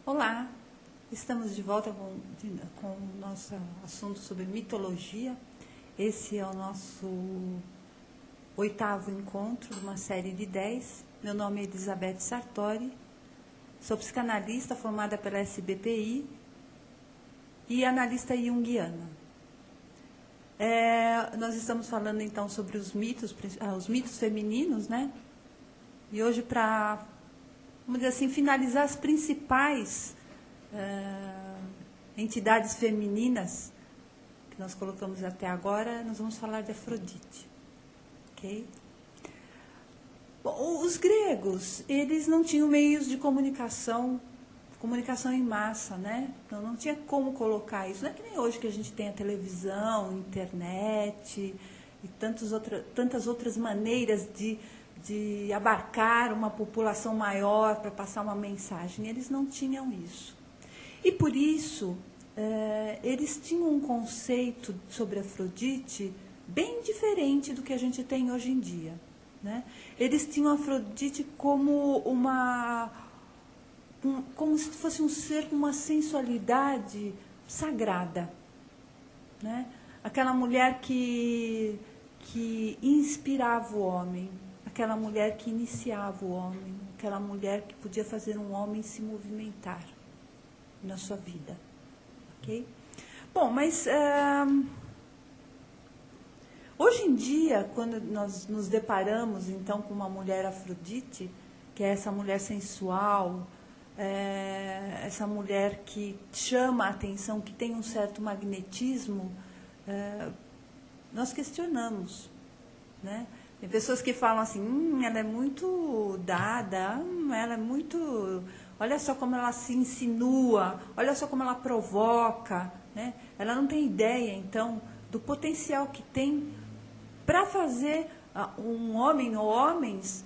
Olá, estamos de volta com o nosso assunto sobre mitologia. Esse é o nosso 8º encontro de uma série de 10. Meu nome é Elizabeth Sartori, sou psicanalista formada pela SBPI e analista junguiana. Nós estamos falando então sobre os mitos femininos, né? E hoje, para, vamos dizer assim, finalizar as principais entidades femininas que nós colocamos até agora, nós vamos falar de Afrodite. Ok? Bom, os gregos, eles não tinham meios de comunicação em massa, né? Então não tinha como colocar isso. Não é que nem hoje que a gente tem a televisão, internet e tantas outras maneiras de abarcar uma população maior para passar uma mensagem. Eles não tinham isso. E por isso, eles tinham um conceito sobre Afrodite bem diferente do que a gente tem hoje em dia, né? Eles tinham Afrodite como como se fosse um ser com uma sensualidade sagrada, né? Aquela mulher que inspirava o homem, aquela mulher que iniciava o homem, aquela mulher que podia fazer um homem se movimentar na sua vida. Ok? Bom, mas hoje em dia, quando nós nos deparamos então com uma mulher Afrodite, que é essa mulher sensual, essa mulher que chama a atenção, que tem um certo magnetismo, nós questionamos, né? Tem pessoas que falam assim, ela é muito dada, ela é muito... Olha só como ela se insinua, olha só como ela provoca, né? Ela não tem ideia, então, do potencial que tem para fazer um homem ou homens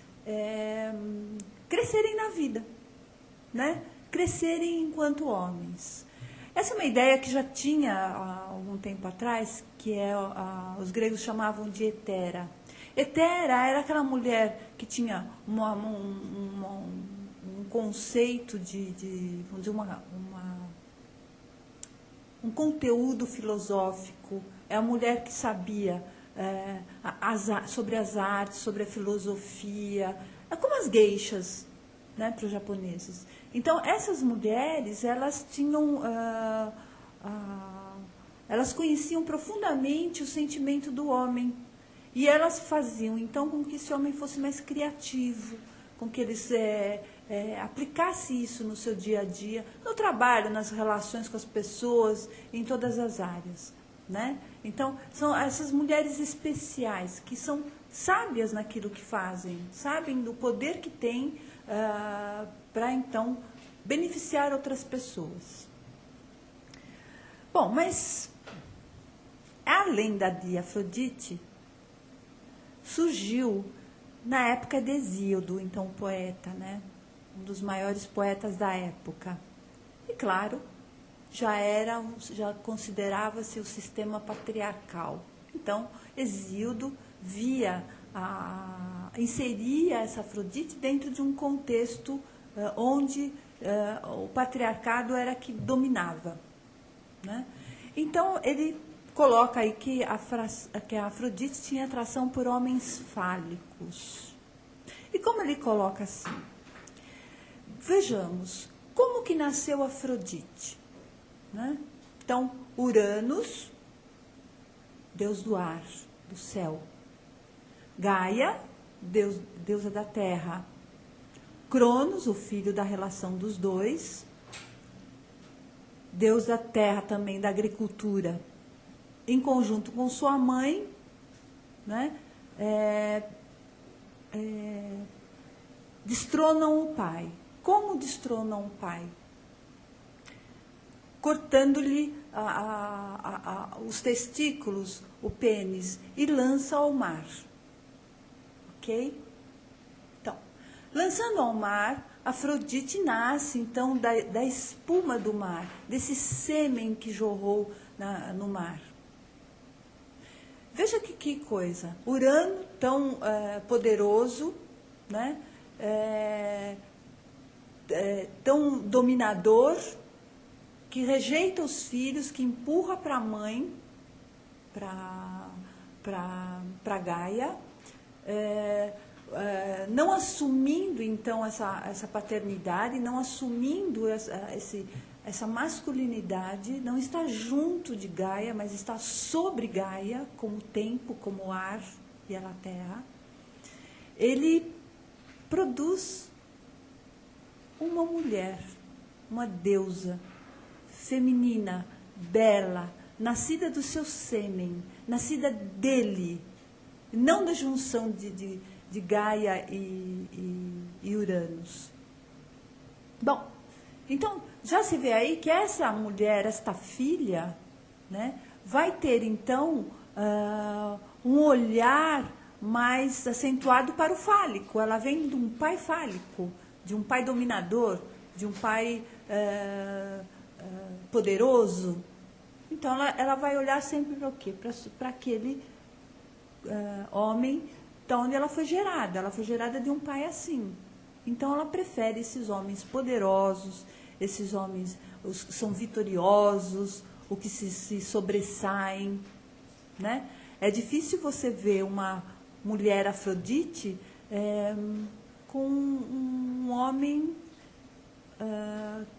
crescerem na vida, né? Crescerem enquanto homens. Essa é uma ideia que já tinha há algum tempo atrás, que os gregos chamavam de hetera. Hetera era aquela mulher que tinha um conceito vamos dizer, um conteúdo filosófico. É a mulher que sabia sobre as artes, sobre a filosofia, como as geishas, né, para os japoneses. Então, essas mulheres, elas tinham... elas conheciam profundamente o sentimento do homem. E elas faziam, então, com que esse homem fosse mais criativo, com que eles aplicassem isso no seu dia a dia, no trabalho, nas relações com as pessoas, em todas as áreas, né? Então, são essas mulheres especiais, que são sábias naquilo que fazem, sabem do poder que têm para, então, beneficiar outras pessoas. Bom, mas a lenda de Afrodite surgiu na época de Hesíodo, então o poeta, né? Um dos maiores poetas da época. E claro, já considerava-se o sistema patriarcal. Então, Hesíodo inseria essa Afrodite dentro de um contexto onde o patriarcado era que dominava, né? Então, ele coloca aí que a Afrodite tinha atração por homens fálicos. E como ele coloca assim? Vejamos, como que nasceu Afrodite? Né? Então, Uranus, deus do ar, do céu. Gaia, deusa da terra. Cronos, o filho da relação dos dois. Deus da terra também, da agricultura. Em conjunto com sua mãe, né, destronam o pai. Como destronam o pai? Cortando-lhe os testículos, o pênis, e lança ao mar. Ok? Então, lançando ao mar, Afrodite nasce, então, da espuma do mar, desse sêmen que jorrou no mar. Veja que coisa. Urano, tão poderoso, né? tão dominador, que rejeita os filhos, que empurra para a mãe, para Gaia, não assumindo, então, essa paternidade, não assumindo essa masculinidade, não está junto de Gaia, mas está sobre Gaia, como tempo, como ar, e ela terra. Ele produz uma mulher, uma deusa, feminina, bela, nascida do seu sêmen, nascida dele, não da junção de Gaia e Uranus. Bom, então, já se vê aí que essa mulher, esta filha, né, vai ter, então, um olhar mais acentuado para o fálico. Ela vem de um pai fálico, de um pai dominador, de um pai poderoso. Então, ela vai olhar sempre para o quê? Para aquele homem de onde ela foi gerada. Ela foi gerada de um pai assim. Então, ela prefere esses homens poderosos, esses homens os que são vitoriosos, os que se sobressaem, né? É difícil você ver uma mulher Afrodite com um homem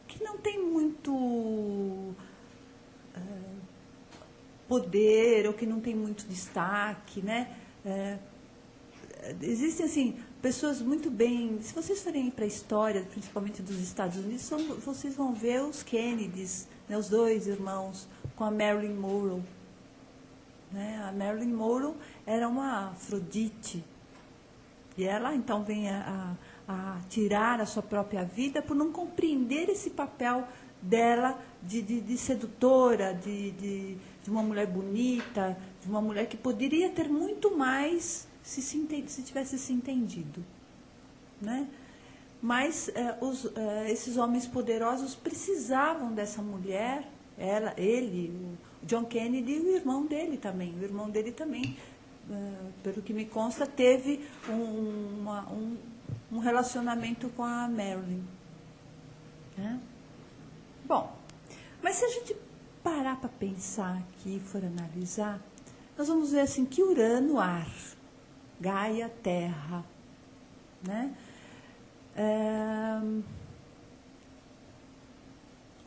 que não tem muito poder, ou que não tem muito destaque, né? Existem, assim, pessoas muito bem... Se vocês forem para a história, principalmente dos Estados Unidos, vocês vão ver os Kennedys, né, os dois irmãos, com a Marilyn Monroe. Né? A Marilyn Monroe era uma Afrodite. E ela, então, vem a tirar a sua própria vida por não compreender esse papel dela de sedutora, de uma mulher bonita, de uma mulher que poderia ter muito mais se tivesse se entendido. Né? Mas esses homens poderosos precisavam dessa mulher, ele, o John Kennedy e o irmão dele também. O irmão dele também, pelo que me consta, teve um relacionamento com a Marilyn. Né? Bom, mas se a gente parar para pensar aqui e for analisar, nós vamos ver assim que Urano, ar, Gaia, terra, né?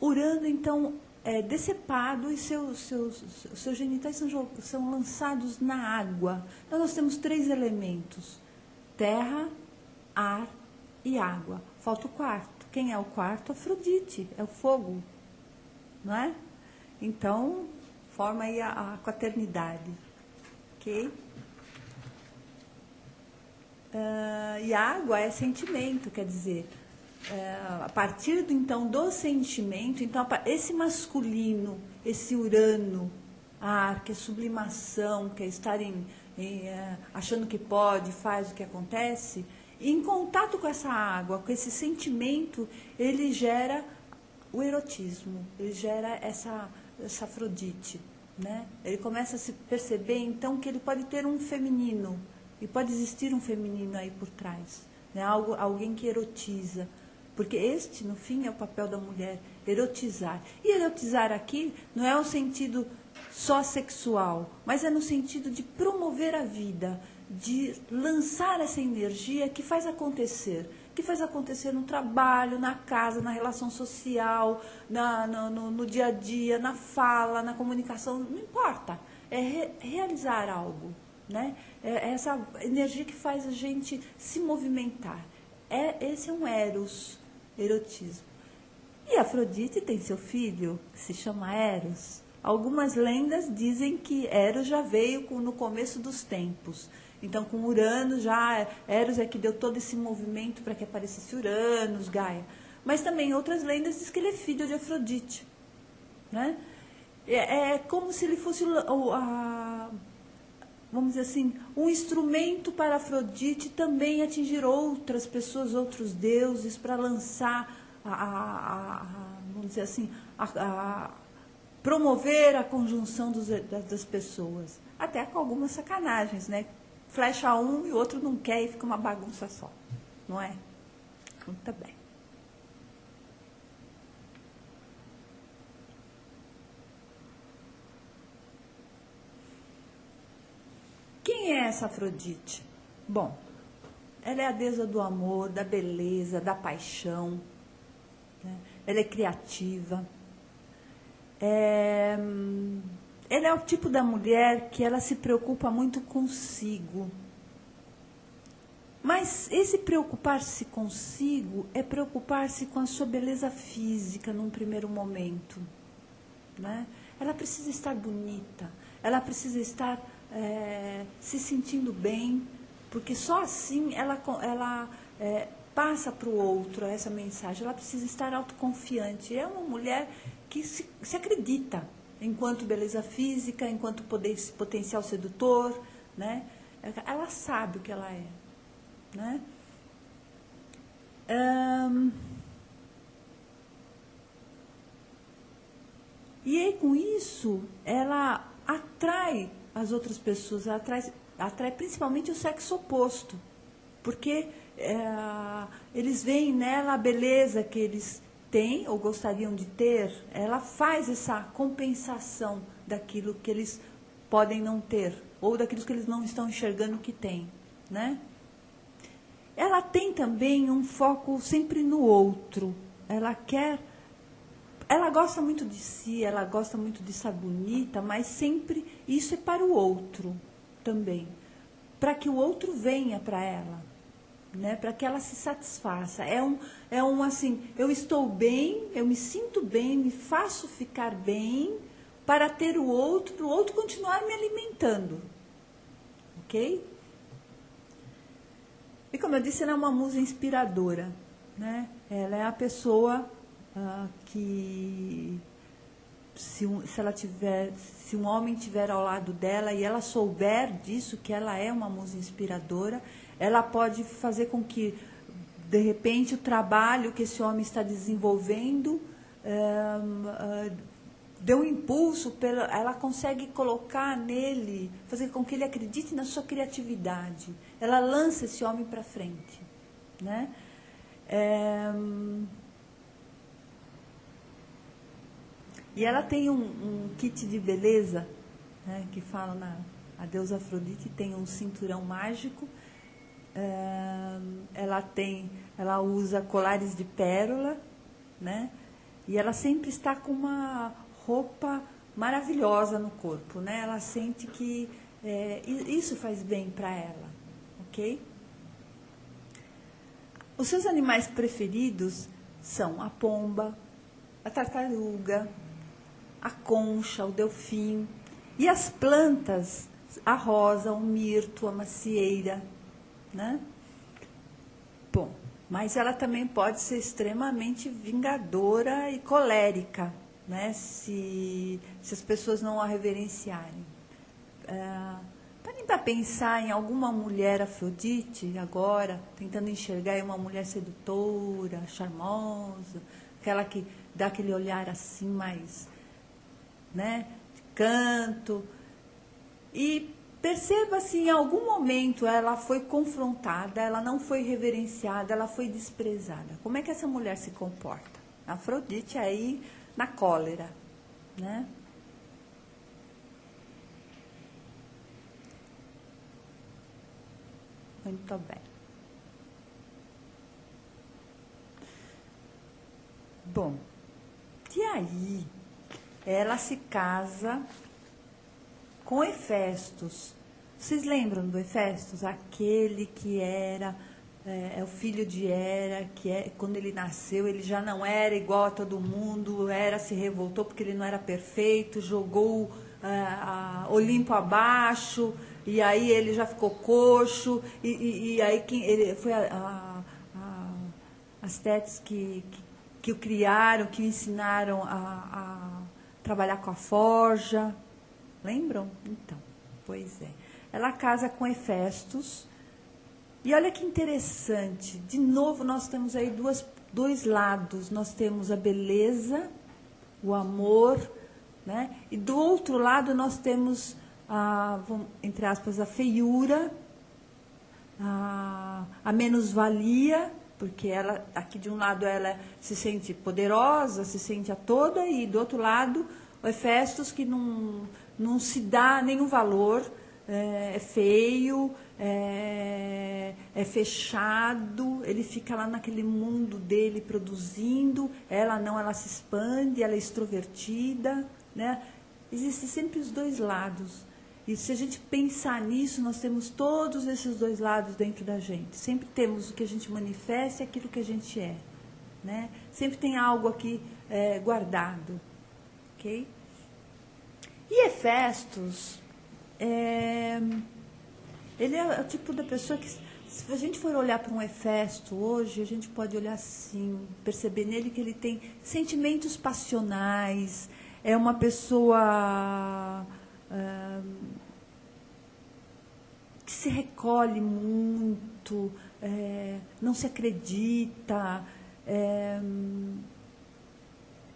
Urano, então, é decepado e seus genitais são lançados na água. Então, nós temos 3 elementos: terra, ar e água. Falta o quarto. Quem é o quarto? Afrodite, é o fogo, não é? Então, forma aí a quaternidade, ok? E água é sentimento, quer dizer, a partir então do sentimento, então esse masculino, esse Urano, ar, que é sublimação, que é estar achando que pode, faz o que acontece, e em contato com essa água, com esse sentimento, ele gera o erotismo, ele gera essa Afrodite, né? Ele começa a se perceber então que ele pode ter um feminino. E pode existir um feminino aí por trás, né? Alguém que erotiza. Porque este, no fim, é o papel da mulher, erotizar. E erotizar aqui não é um sentido só sexual, mas é no sentido de promover a vida, de lançar essa energia que faz acontecer no trabalho, na casa, na relação social, no dia a dia, na fala, na comunicação, não importa. É realizar algo. Né? É essa energia que faz a gente se movimentar. Esse é um eros, erotismo. E Afrodite tem seu filho, que se chama Eros. Algumas lendas dizem que Eros já veio no começo dos tempos. Então, com Urano, Eros é que deu todo esse movimento para que aparecesse Uranus, Gaia. Mas também outras lendas dizem que ele é filho de Afrodite. Né? É como se ele fosse vamos dizer assim, um instrumento para Afrodite também atingir outras pessoas, outros deuses, para lançar, vamos dizer assim, promover a conjunção das pessoas. Até com algumas sacanagens, né? Flecha um e o outro não quer e fica uma bagunça só, não é? Muito bem. quem é essa Afrodite? Bom, ela é a deusa do amor, da beleza, da paixão, né? Ela é criativa. Ela é o tipo da mulher que ela se preocupa muito consigo. Mas esse preocupar-se consigo é preocupar-se com a sua beleza física num primeiro momento, né? Ela precisa estar bonita, ela precisa estar se sentindo bem, porque só assim ela passa para o outro essa mensagem. Ela precisa estar autoconfiante. É uma mulher que se acredita enquanto beleza física, enquanto potencial sedutor, né? Ela sabe o que ela é, né? E aí, com isso, ela atrai as outras pessoas, atrai principalmente o sexo oposto, porque eles veem nela a beleza que eles têm ou gostariam de ter. Ela faz essa compensação daquilo que eles podem não ter, ou daquilo que eles não estão enxergando que têm, né? Ela tem também um foco sempre no outro. Ela gosta muito de si, ela gosta muito de estar bonita, mas sempre isso é para o outro também, para que o outro venha para ela, né? Para que ela se satisfaça. É um assim, eu estou bem, eu me sinto bem, me faço ficar bem para ter o outro, para o outro continuar me alimentando, ok? E como eu disse, ela é uma musa inspiradora, né? Ela é a pessoa que se um homem estiver ao lado dela e ela souber disso, que ela é uma musa inspiradora, ela pode fazer com que, de repente, o trabalho que esse homem está desenvolvendo dê um impulso, ela consegue colocar nele, fazer com que ele acredite na sua criatividade. Ela lança esse homem para frente, né? E ela tem um kit de beleza, né, que fala a deusa Afrodite tem um cinturão mágico. Ela usa colares de pérola, né? E ela sempre está com uma roupa maravilhosa no corpo, né? Ela sente que isso faz bem para ela, ok? Os seus animais preferidos são a pomba, a tartaruga, a concha, o delfim. E as plantas, a rosa, o mirto, a macieira, né? Bom, mas ela também pode ser extremamente vingadora e colérica, né? Se as pessoas não a reverenciarem. Parem para pensar em alguma mulher Afrodite agora, tentando enxergar uma mulher sedutora, charmosa, aquela que dá aquele olhar assim mais, né, de canto. E perceba se em algum momento ela foi confrontada, ela não foi reverenciada, ela foi desprezada. Como é que essa mulher se comporta? A Afrodite aí na cólera, né? Muito bem. Bom, e aí ela se casa com Hefestos. Vocês lembram do Hefestos? Aquele que era o filho de Hera, quando ele nasceu, ele já não era igual a todo mundo, Hera se revoltou porque ele não era perfeito, jogou Olimpo abaixo, e aí ele já ficou coxo, e aí ele foi as Tétis que o criaram, que o ensinaram a trabalhar com a forja. Lembram? Então, pois é. Ela casa com Hefestos. E olha que interessante. De novo, nós temos aí dois lados. Nós temos a beleza, o amor, né? E do outro lado nós temos, entre aspas, a feiura, a menos-valia, porque ela, aqui de um lado ela se sente poderosa, se sente a toda, e do outro lado o Hefestos que não se dá nenhum valor, é feio, é fechado, ele fica lá naquele mundo dele produzindo, ela não, ela se expande, ela é extrovertida, né? Existem sempre os dois lados. E se a gente pensar nisso, nós temos todos esses dois lados dentro da gente. Sempre temos o que a gente manifesta e aquilo que a gente é, né? Sempre tem algo aqui guardado, ok? E Hefestos, ele é o tipo da pessoa que, se a gente for olhar para um Hefesto hoje, a gente pode olhar assim, perceber nele que ele tem sentimentos passionais, é uma pessoa que se recolhe muito, não se acredita,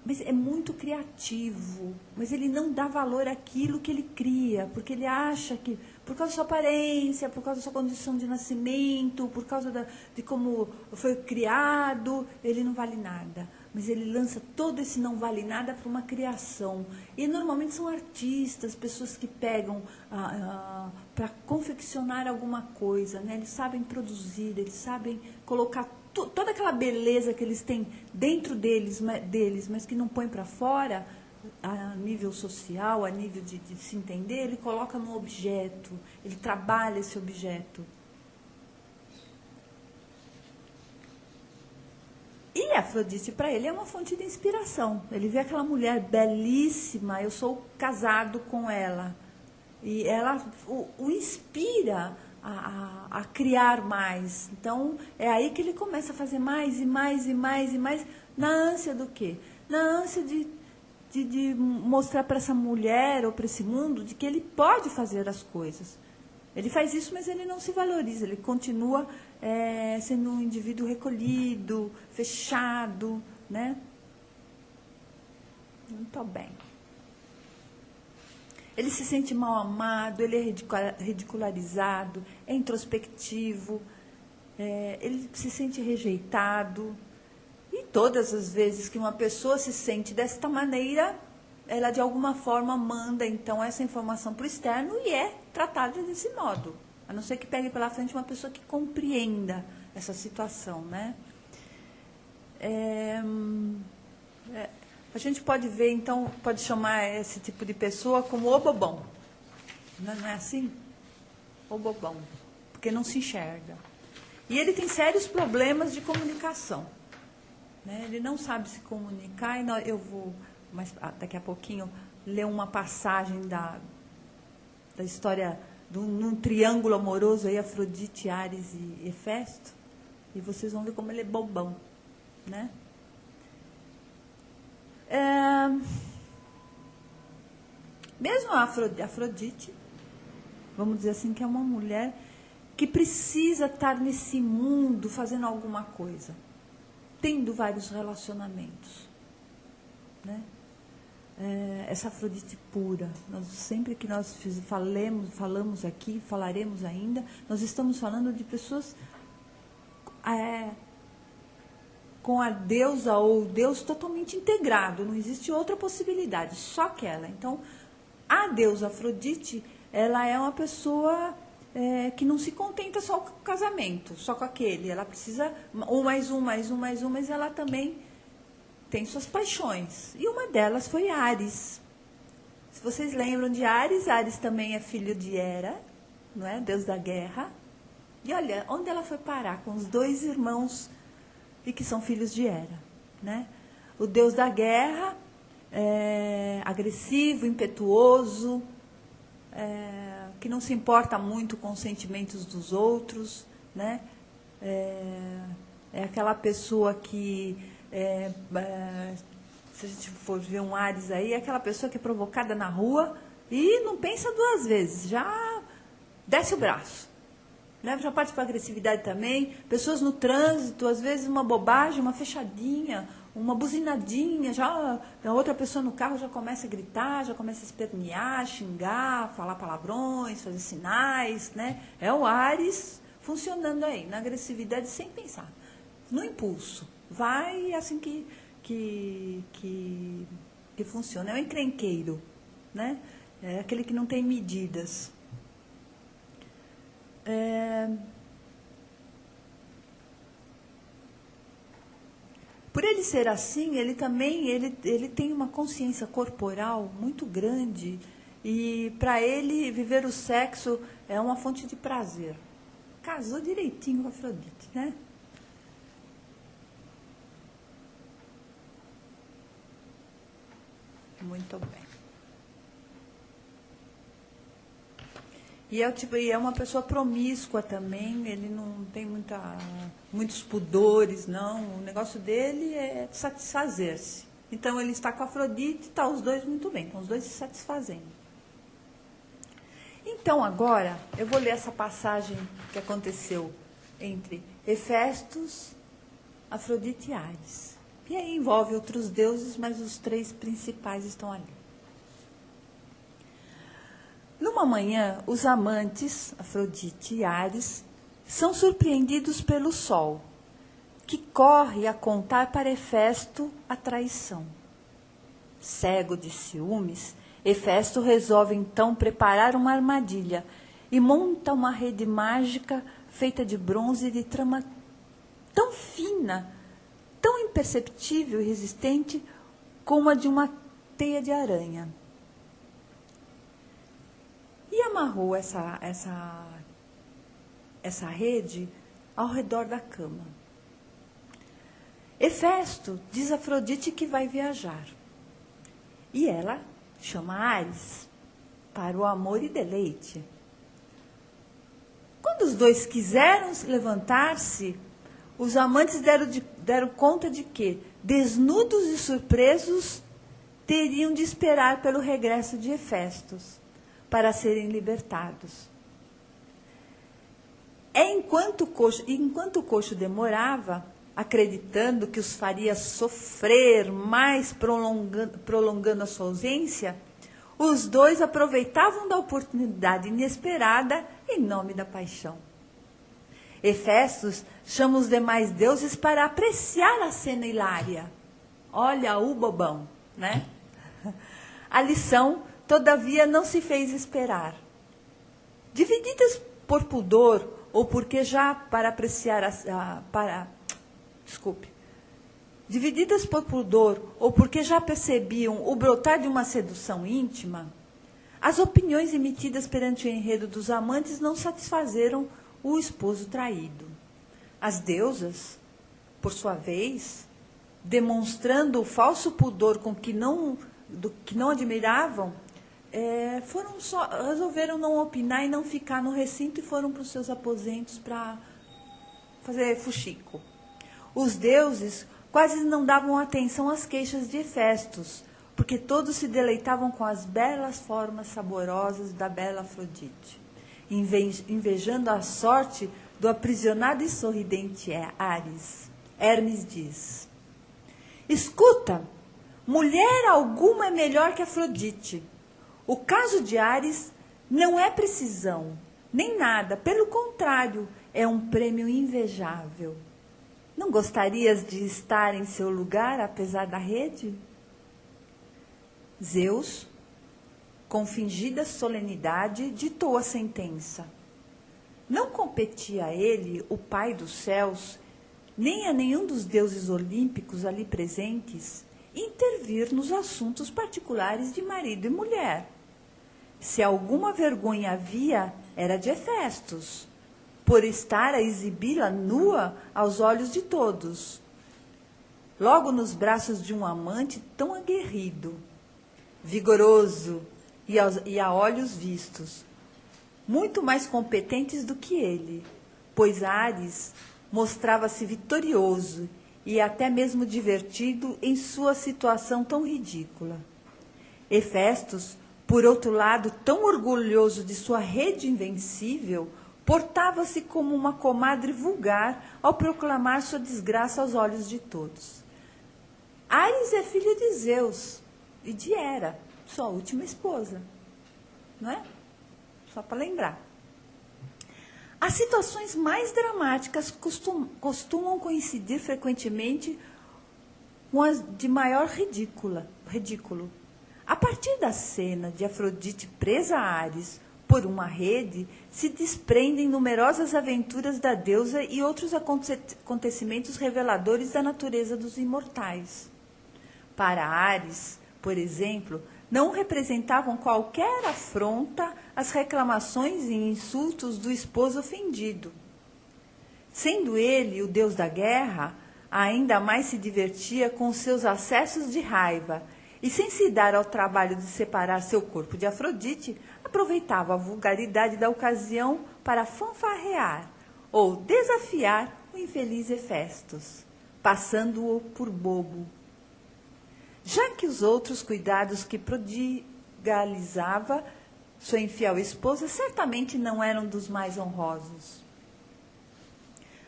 mas é muito criativo, mas ele não dá valor àquilo que ele cria, porque ele acha que, por causa da sua aparência, por causa da sua condição de nascimento, por causa de como foi criado, ele não vale nada. Mas ele lança todo esse não vale nada para uma criação. E normalmente são artistas, pessoas que pegam para confeccionar alguma coisa, né? Eles sabem produzir, eles sabem colocar toda aquela beleza que eles têm dentro deles, mas que não põem para fora, a nível social, a nível de se entender, ele coloca no objeto, ele trabalha esse objeto. E Afrodite, para ele, é uma fonte de inspiração. Ele vê aquela mulher belíssima, eu sou casado com ela. E ela o inspira a criar mais. Então, é aí que ele começa a fazer mais e mais e mais e mais, na ânsia do quê? Na ânsia de mostrar para essa mulher ou para esse mundo de que ele pode fazer as coisas. Ele faz isso, mas ele não se valoriza, ele continua sendo um indivíduo recolhido, fechado, né? Não estou bem. Ele se sente mal amado, ele é ridicularizado, é introspectivo, ele se sente rejeitado. E todas as vezes que uma pessoa se sente desta maneira, ela de alguma forma manda então essa informação para o externo e é tratada desse modo. A não ser que pegue pela frente uma pessoa que compreenda essa situação, né? A gente pode ver, então, pode chamar esse tipo de pessoa como o bobão. Não é assim? O bobão. Porque não se enxerga. E ele tem sérios problemas de comunicação. Né? Ele não sabe se comunicar. E eu vou, daqui a pouquinho, ler uma passagem da história num triângulo amoroso, aí, Afrodite, Ares e Hefesto. E vocês vão ver como ele é bobão. Né? Mesmo a Afrodite, vamos dizer assim, que é uma mulher que precisa estar nesse mundo fazendo alguma coisa, tendo vários relacionamentos, né? Essa Afrodite pura, sempre que nós falamos aqui, falaremos ainda, nós estamos falando de pessoas com a deusa ou o Deus totalmente integrado, não existe outra possibilidade, só aquela. Então, a deusa Afrodite, ela é uma pessoa que não se contenta só com o casamento, só com aquele. Ela precisa mais um, mas ela também tem suas paixões. E uma delas foi Ares. Se vocês lembram de Ares, Ares também é filho de Hera, não é? Deus da guerra. E olha, onde ela foi parar? Com os dois irmãos e que são filhos de Hera, né? O Deus da guerra, agressivo, impetuoso, que não se importa muito com os sentimentos dos outros, né? É aquela pessoa que, se a gente for ver um Ares aí, é aquela pessoa que é provocada na rua e não pensa duas vezes, já desce o braço. Né? Já parte para a agressividade também. Pessoas no trânsito, às vezes uma bobagem, uma fechadinha, uma buzinadinha, já a outra pessoa no carro já começa a gritar, já começa a espernear, xingar, falar palavrões, fazer sinais, né? É o Ares funcionando aí, na agressividade sem pensar, no impulso. Vai assim que funciona. É o encrenqueiro, né? É aquele que não tem medidas. Por ele ser assim, ele também ele tem uma consciência corporal muito grande e para ele viver o sexo é uma fonte de prazer. Casou direitinho com a Afrodite, né? Muito bem. E é uma pessoa promíscua também, ele não tem muitos pudores, não. O negócio dele é satisfazer-se. Então, ele está com a Afrodite, está os dois muito bem, estão os dois se satisfazendo. Então, agora, eu vou ler essa passagem que aconteceu entre Hefestos, Afrodite e Ares. E aí envolve outros deuses, mas os três principais estão ali. Numa manhã, os amantes, Afrodite e Ares, são surpreendidos pelo sol, que corre a contar para Hefesto a traição. Cego de ciúmes, Hefesto resolve então preparar uma armadilha e monta uma rede mágica feita de bronze de trama tão fina, tão imperceptível e resistente como a de uma teia de aranha. E amarrou essa rede ao redor da cama. Hefesto diz a Afrodite que vai viajar. E ela chama Ares para o amor e deleite. Quando os dois quiseram levantar-se, os amantes deram conta de que, desnudos e surpresos, teriam de esperar pelo regresso de Hefestos para serem libertados. Enquanto o coxo demorava, acreditando que os faria sofrer mais prolongando a sua ausência, os dois aproveitavam da oportunidade inesperada em nome da paixão. Hefestos chama os demais deuses para apreciar a cena hilária. Olha o bobão, né? A lição, todavia, não se fez esperar. Divididas por pudor, ou porque já para apreciar divididas por pudor, ou porque já percebiam o brotar de uma sedução íntima, as opiniões emitidas perante o enredo dos amantes não satisfazeram o esposo traído. As deusas, por sua vez, demonstrando o falso pudor do que não admiravam, resolveram não opinar e não ficar no recinto e foram para os seus aposentos para fazer fuxico. Os deuses quase não davam atenção às queixas de Hefestos, porque todos se deleitavam com as belas formas saborosas da bela Afrodite, invejando a sorte do aprisionado e sorridente Ares. Hermes diz: escuta, mulher alguma é melhor que Afrodite. O caso de Ares não é precisão, nem nada, pelo contrário, é um prêmio invejável. Não gostarias de estar em seu lugar, apesar da rede? Zeus, com fingida solenidade, ditou a sentença. Não competia a ele, o pai dos céus, nem a nenhum dos deuses olímpicos ali presentes, intervir nos assuntos particulares de marido e mulher. Se alguma vergonha havia, era de Hefestos, por estar a exibi-la nua aos olhos de todos, logo nos braços de um amante tão aguerrido, vigoroso e a olhos vistos, muito mais competentes do que ele, pois Ares mostrava-se vitorioso e até mesmo divertido em sua situação tão ridícula. Hefestos, por outro lado, tão orgulhoso de sua rede invencível, portava-se como uma comadre vulgar ao proclamar sua desgraça aos olhos de todos. Ares é filho de Zeus e de Hera, sua última esposa. Não é? Só para lembrar. As situações mais dramáticas costumam coincidir frequentemente com as de maior ridículo. A partir da cena de Afrodite presa a Ares por uma rede, se desprendem numerosas aventuras da deusa e outros acontecimentos reveladores da natureza dos imortais. Para Ares, por exemplo, não representavam qualquer afronta as reclamações e insultos do esposo ofendido. Sendo ele o deus da guerra, ainda mais se divertia com seus acessos de raiva e, sem se dar ao trabalho de separar seu corpo de Afrodite, aproveitava a vulgaridade da ocasião para fanfarrear ou desafiar o infeliz Hefestos, passando-o por bobo. Já que os outros cuidados que prodigalizava sua infiel esposa certamente não eram dos mais honrosos.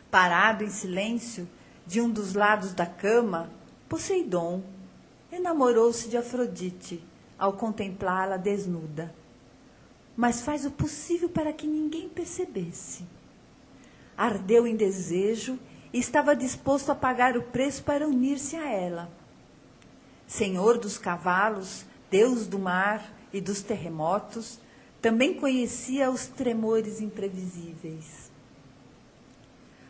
Parado em silêncio, de um dos lados da cama, Poseidon enamorou-se de Afrodite ao contemplá-la desnuda, mas faz o possível para que ninguém percebesse. Ardeu em desejo e estava disposto a pagar o preço para unir-se a ela. Senhor dos cavalos, deus do mar e dos terremotos, também conhecia os tremores imprevisíveis.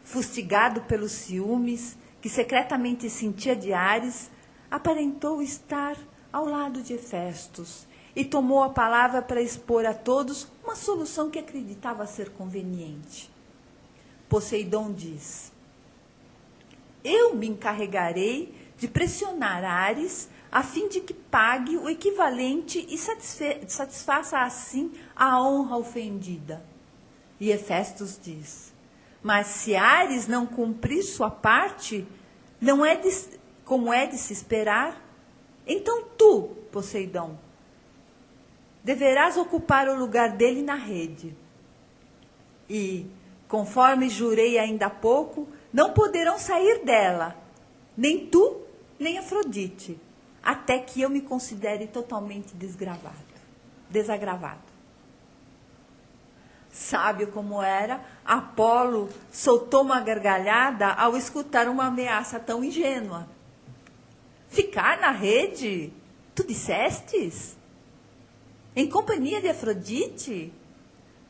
Fustigado pelos ciúmes que secretamente sentia de Ares, aparentou estar ao lado de Hefestos e tomou a palavra para expor a todos uma solução que acreditava ser conveniente. Poseidon diz: eu me encarregarei de pressionar Ares a fim de que pague o equivalente e satisfaça assim a honra ofendida. E Hefestos diz: mas se Ares não cumprir sua parte, como é de se esperar, então tu, Poseidon, deverás ocupar o lugar dele na rede. E, conforme jurei ainda há pouco, não poderão sair dela, nem tu, nem Afrodite, até que eu me considere totalmente desagravado. Sábio como era, Apolo soltou uma gargalhada ao escutar uma ameaça tão ingênua. Ficar na rede? Tu dissestes? Em companhia de Afrodite?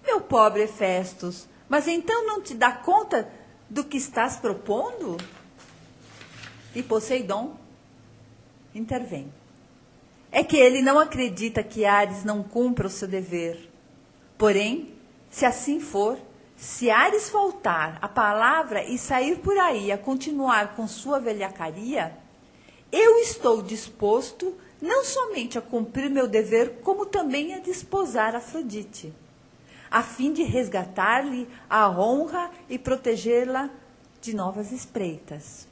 Meu pobre Hefestos, mas então não te dá conta do que estás propondo? E Poseidon intervém. É que ele não acredita que Ares não cumpra o seu dever. Porém, se assim for, se Ares faltar a palavra e sair por aí a continuar com sua velhacaria, eu estou disposto não somente a cumprir meu dever, como também a desposar Afrodite, a fim de resgatar-lhe a honra e protegê-la de novas espreitas.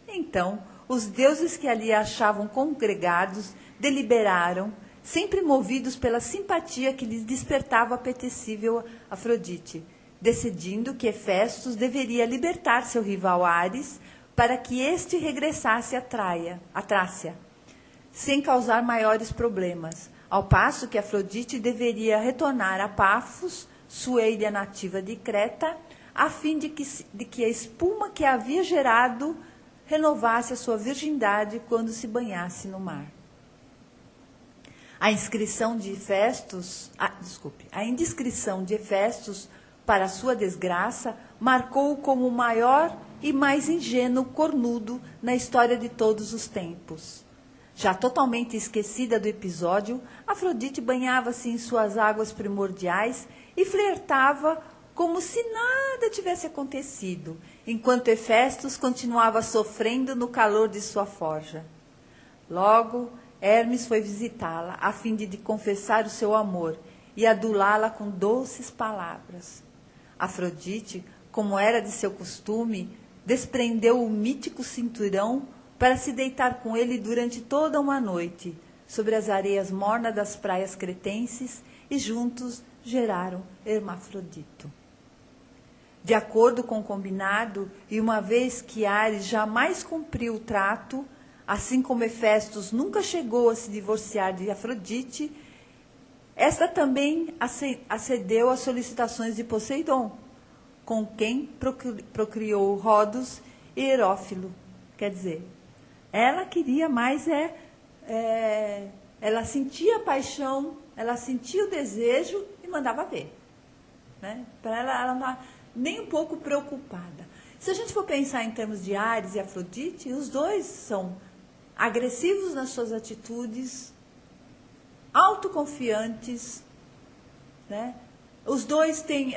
Então, os deuses que ali achavam congregados deliberaram, sempre movidos pela simpatia que lhes despertava a apetecível Afrodite, decidindo que Hefestos deveria libertar seu rival Ares para que este regressasse à Trácia, sem causar maiores problemas, ao passo que Afrodite deveria retornar a Pafos, sua ilha nativa de Creta, a fim de que a espuma que havia gerado renovasse a sua virgindade quando se banhasse no mar. A indiscrição de Hefestos para sua desgraça marcou-o como o maior e mais ingênuo cornudo na história de todos os tempos. Já totalmente esquecida do episódio, Afrodite banhava-se em suas águas primordiais e flertava como se nada tivesse acontecido, enquanto Hefestos continuava sofrendo no calor de sua forja. Logo, Hermes foi visitá-la, a fim de confessar o seu amor e adulá-la com doces palavras. Afrodite, como era de seu costume, desprendeu o mítico cinturão para se deitar com ele durante toda uma noite, sobre as areias mornas das praias cretenses, e juntos geraram Hermafrodito. De acordo com o combinado, e uma vez que Ares jamais cumpriu o trato, assim como Hefestos nunca chegou a se divorciar de Afrodite, esta também acedeu às solicitações de Poseidon, com quem procriou Rodos e Herófilo. Quer dizer, ela queria mais ela sentia a paixão, ela sentia o desejo e mandava ver. Né? Para ela não estava nem um pouco preocupada. Se a gente for pensar em termos de Áries e Afrodite, os dois são agressivos nas suas atitudes, autoconfiantes, né? Os dois têm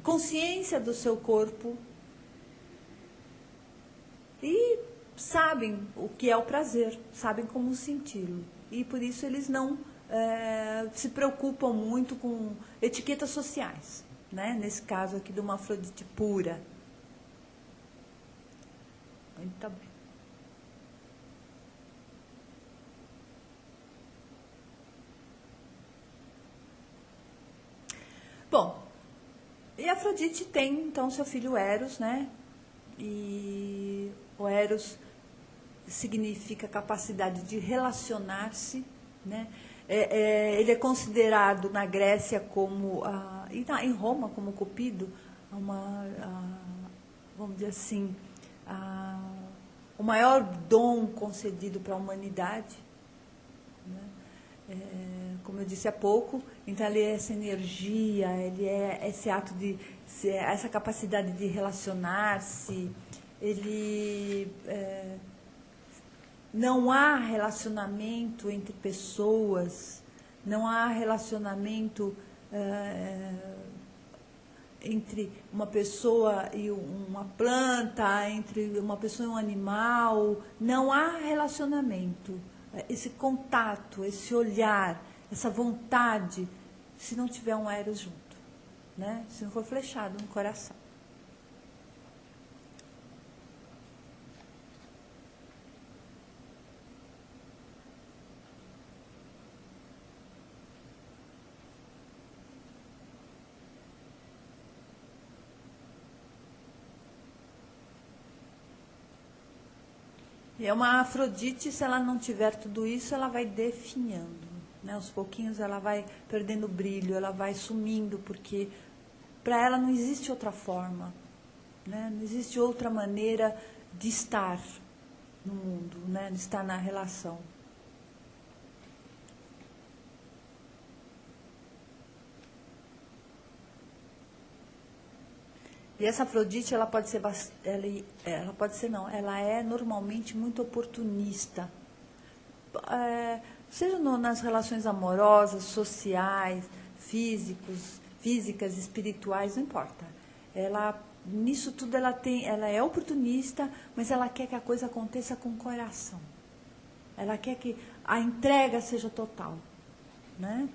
consciência do seu corpo e sabem o que é o prazer, sabem como senti-lo. E por isso eles não se preocupam muito com etiquetas sociais, né? Nesse caso aqui de uma Afrodite pura. Muito bem. Bom, e Afrodite tem, então, seu filho Eros, né? E o Eros significa capacidade de relacionar-se, né? Ele é considerado na Grécia como, e em Roma como Cupido, vamos dizer assim, o maior dom concedido para a humanidade, né? Como eu disse há pouco, então ele é essa energia, ele é esse ato de, essa capacidade de relacionar-se, ele não há relacionamento entre pessoas, não há relacionamento entre uma pessoa e uma planta, entre uma pessoa e um animal, não há relacionamento. Esse contato, esse olhar, essa vontade, se não tiver um Eros junto, né? Se não for flechado no coração. E uma Afrodite, se ela não tiver tudo isso, ela vai definhando, né? Aos pouquinhos ela vai perdendo brilho, ela vai sumindo, porque para ela não existe outra forma, né? Não existe outra maneira de estar no mundo, né? De estar na relação. E essa Afrodite, ela pode ser, ela pode ser não, ela é normalmente muito oportunista. Seja nas relações amorosas, sociais, físicas, espirituais, não importa. Nisso tudo ela é oportunista, mas ela quer que a coisa aconteça com o coração. Ela quer que a entrega seja total, né?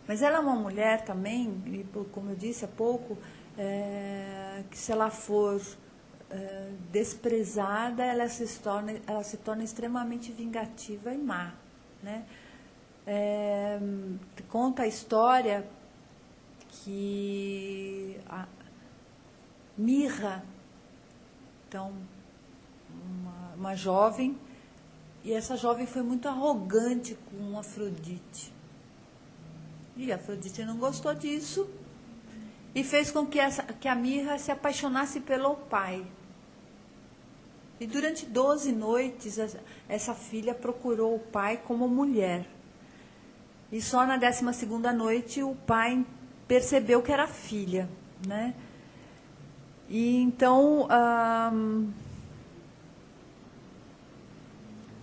Mas ela é uma mulher também, como eu disse há pouco, que se ela for desprezada, ela se torna extremamente vingativa e má, né? Conta a história que a Mirra, então, uma jovem, e essa jovem foi muito arrogante com Afrodite. E a Afrodite não gostou disso e fez com que a Mirra se apaixonasse pelo pai. E durante 12 noites, essa filha procurou o pai como mulher. E só na 12ª noite o pai percebeu que era filha, né? E então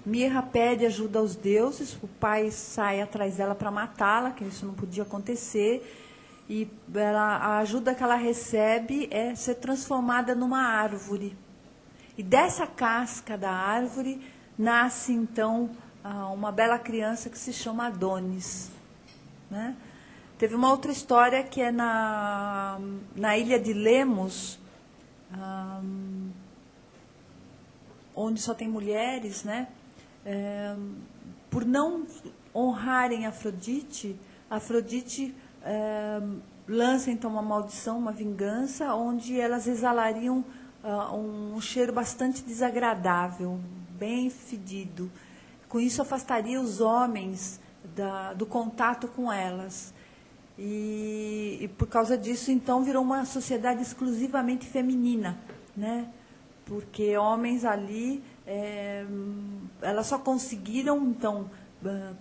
Mirra pede ajuda aos deuses, o pai sai atrás dela para matá-la, que isso não podia acontecer, e a ajuda que ela recebe é ser transformada numa árvore. E dessa casca da árvore nasce, então, uma bela criança que se chama Adonis, né? Teve uma outra história que é na ilha de Lemos, onde só tem mulheres, né? Por não honrarem Afrodite, lança então uma maldição, uma vingança, onde elas exalariam um cheiro bastante desagradável, bem fedido. Com isso afastaria os homens do contato com elas. E por causa disso, então, virou uma sociedade exclusivamente feminina, né? Porque homens ali, elas só conseguiram, então,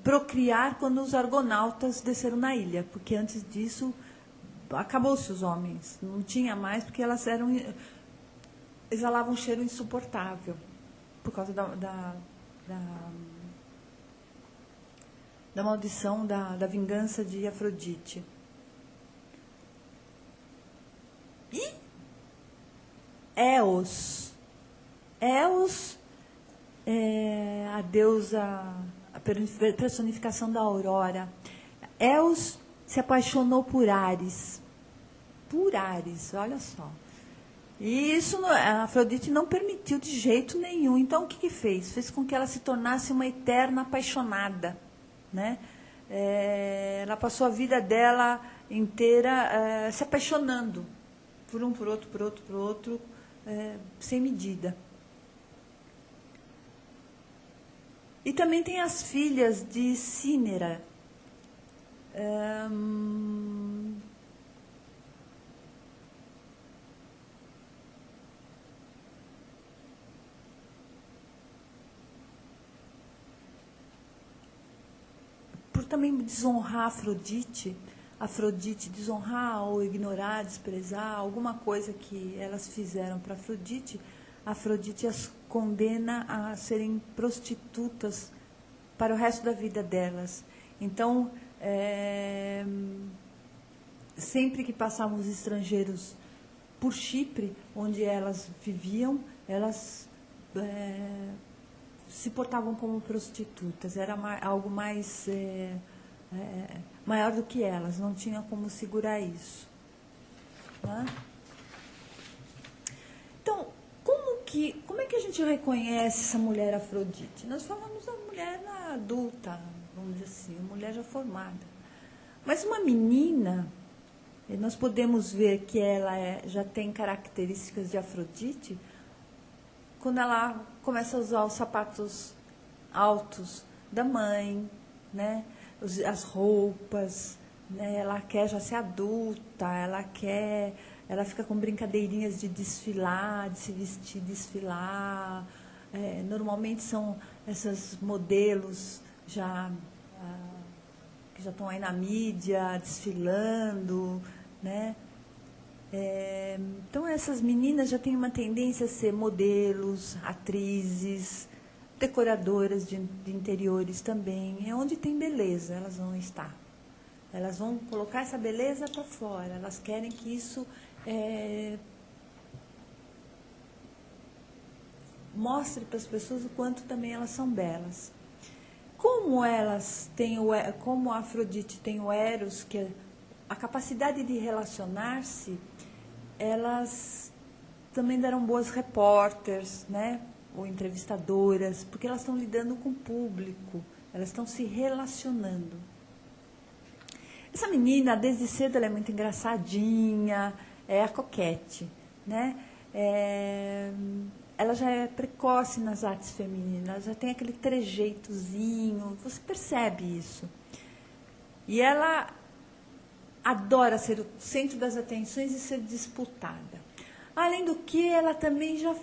procriar quando os argonautas desceram na ilha, porque antes disso acabou-se os homens, não tinha mais, porque elas exalavam um cheiro insuportável por causa da maldição da vingança de Afrodite. E Eos é a deusa, a personificação da aurora. Eos se apaixonou por Ares. Por Ares, olha só. E isso a Afrodite não permitiu de jeito nenhum. Então, o que fez? Fez com que ela se tornasse uma eterna apaixonada. Né? Ela passou a vida dela inteira se apaixonando por um, por outro, sem medida. E também tem as filhas de Cínera. Por também desonrar Afrodite, desonrar ou ignorar, desprezar, alguma coisa que elas fizeram para Afrodite as condena a serem prostitutas para o resto da vida delas. Então, sempre que passavam os estrangeiros por Chipre, onde elas viviam, elas se portavam como prostitutas. Era algo mais maior do que elas, não tinha como segurar isso. Né? Então, como é que a gente reconhece essa mulher Afrodite? Nós falamos da mulher adulta, vamos dizer assim, uma mulher já formada. Mas uma menina, nós podemos ver que ela já tem características de Afrodite quando ela começa a usar os sapatos altos da mãe, né? As roupas, né? Ela quer já ser adulta, ela fica com brincadeirinhas de desfilar, de se vestir, desfilar. Normalmente são esses modelos que já estão aí na mídia, desfilando, né? Então, essas meninas já têm uma tendência a ser modelos, atrizes, decoradoras de interiores também. É onde tem beleza, elas vão estar. Elas vão colocar essa beleza para fora. Elas querem que isso mostre para as pessoas o quanto também elas são belas. Como a Afrodite tem o Eros, que é a capacidade de relacionar-se, elas também deram boas repórteres, né? Ou entrevistadoras, porque elas estão lidando com o público, elas estão se relacionando. Essa menina, desde cedo, ela é muito engraçadinha, é a coquete, né? Ela já é precoce nas artes femininas, ela já tem aquele trejeitozinho, você percebe isso. E ela adora ser o centro das atenções e ser disputada. Além do que, ela também já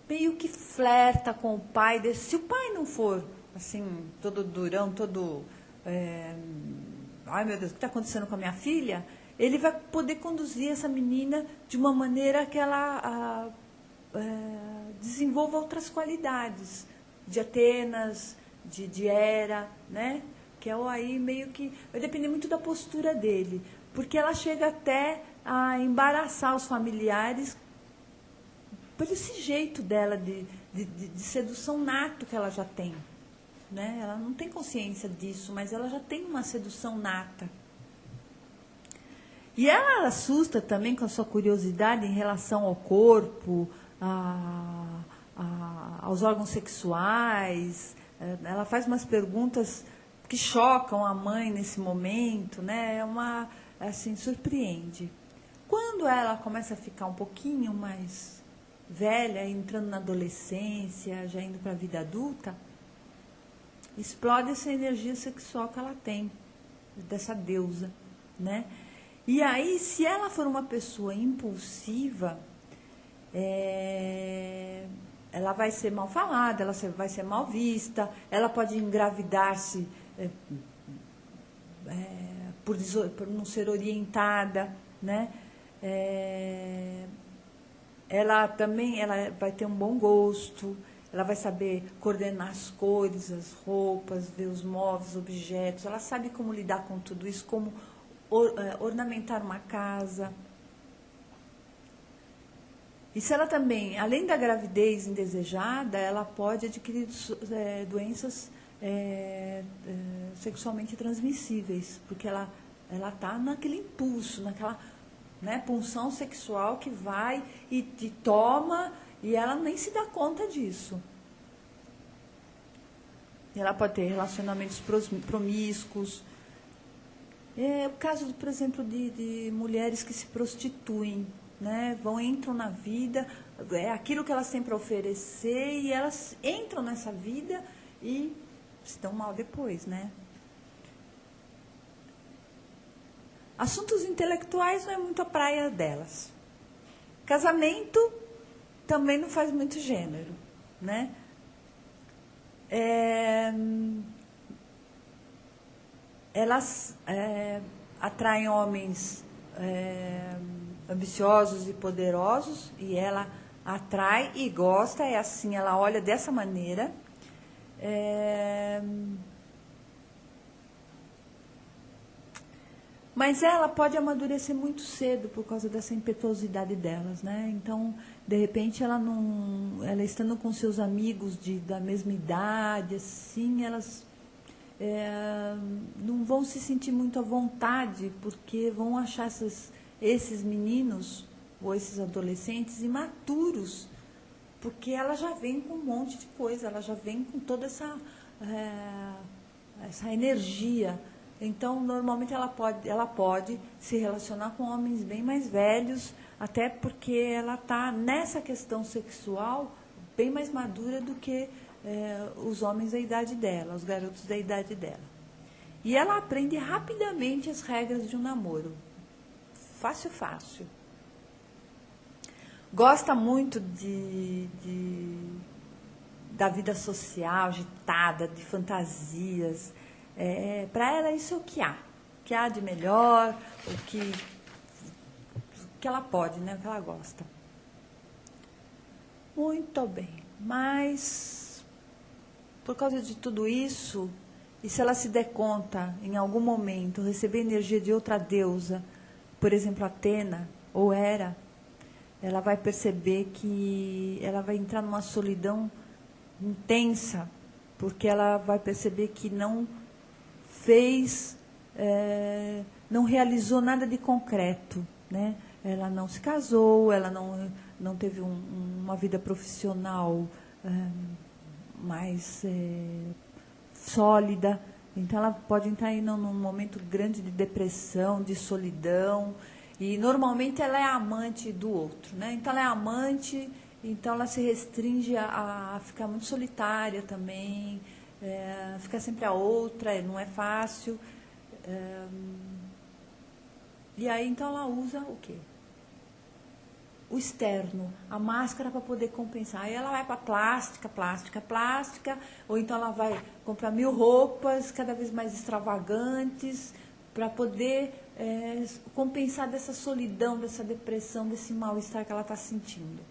meio que flerta com o pai. Se o pai não for, assim, todo durão, todo... ai, meu Deus, o que está acontecendo com a minha filha? Ele vai poder conduzir essa menina de uma maneira que ela desenvolva outras qualidades. De Atenas, de Hera, né? Que é aí meio que... vai depender muito da postura dele. Porque ela chega até a embaraçar os familiares por esse jeito dela de sedução nato que ela já tem. Né? Ela não tem consciência disso, mas ela já tem uma sedução nata. E ela assusta também com a sua curiosidade em relação ao corpo, aos órgãos sexuais. Ela faz umas perguntas que chocam a mãe nesse momento, né? Assim, surpreende. Quando ela começa a ficar um pouquinho mais velha, entrando na adolescência, já indo para a vida adulta, explode essa energia sexual que ela tem, dessa deusa, né? E aí, se ela for uma pessoa impulsiva, ela ela vai ser mal falada, vai ser mal vista, ela pode engravidar-se por não ser orientada, né? Ela vai ter um bom gosto, ela vai saber coordenar as cores, as roupas, ver os móveis, objetos, ela sabe como lidar com tudo isso, como ornamentar uma casa. E se ela também, além da gravidez indesejada, ela pode adquirir doenças sexualmente transmissíveis, porque ela está naquele impulso, naquela, né, pulsão sexual que vai e te toma, e ela nem se dá conta disso. E ela pode ter relacionamentos promíscuos. É o caso, por exemplo, de mulheres que se prostituem, né? Entram na vida, é aquilo que elas têm para oferecer, e elas entram nessa vida e se dão mal depois, né? Assuntos intelectuais não é muito a praia delas. Casamento também não faz muito gênero, né? Elas atraem homens ambiciosos e poderosos, e ela atrai e gosta, é assim, ela olha dessa maneira. Mas ela pode amadurecer muito cedo por causa dessa impetuosidade delas, né? Então, de repente, ela estando com seus amigos da mesma idade, assim, elas não vão se sentir muito à vontade, porque vão achar esses meninos ou esses adolescentes imaturos, porque ela já vem com um monte de coisa, ela já vem com toda essa energia. Então, normalmente, ela pode se relacionar com homens bem mais velhos, até porque ela está nessa questão sexual bem mais madura do que os homens da idade dela, os garotos da idade dela. E ela aprende rapidamente as regras de um namoro. Fácil, fácil. Gosta muito da vida social, agitada, de fantasias. Para ela isso é o que há de melhor, o que ela pode, né, o que ela gosta. Muito bem, mas por causa de tudo isso, e se ela se der conta, em algum momento, receber energia de outra deusa, por exemplo, Atena ou Hera, ela vai perceber que ela vai entrar numa solidão intensa, porque ela vai perceber que não não realizou nada de concreto, né? Ela não se casou, ela não teve uma vida profissional mais sólida. Então, ela pode entrar aí num momento grande de depressão, de solidão. E, normalmente, ela é amante do outro, né? Então, ela é amante, então ela se restringe a ficar muito solitária também, ficar sempre a outra, não é fácil. E aí, então, ela usa o quê? O externo, a máscara para poder compensar. Aí ela vai para plástica, ou então ela vai comprar 1000 roupas, cada vez mais extravagantes, para poder compensar dessa solidão, dessa depressão, desse mal-estar que ela está sentindo.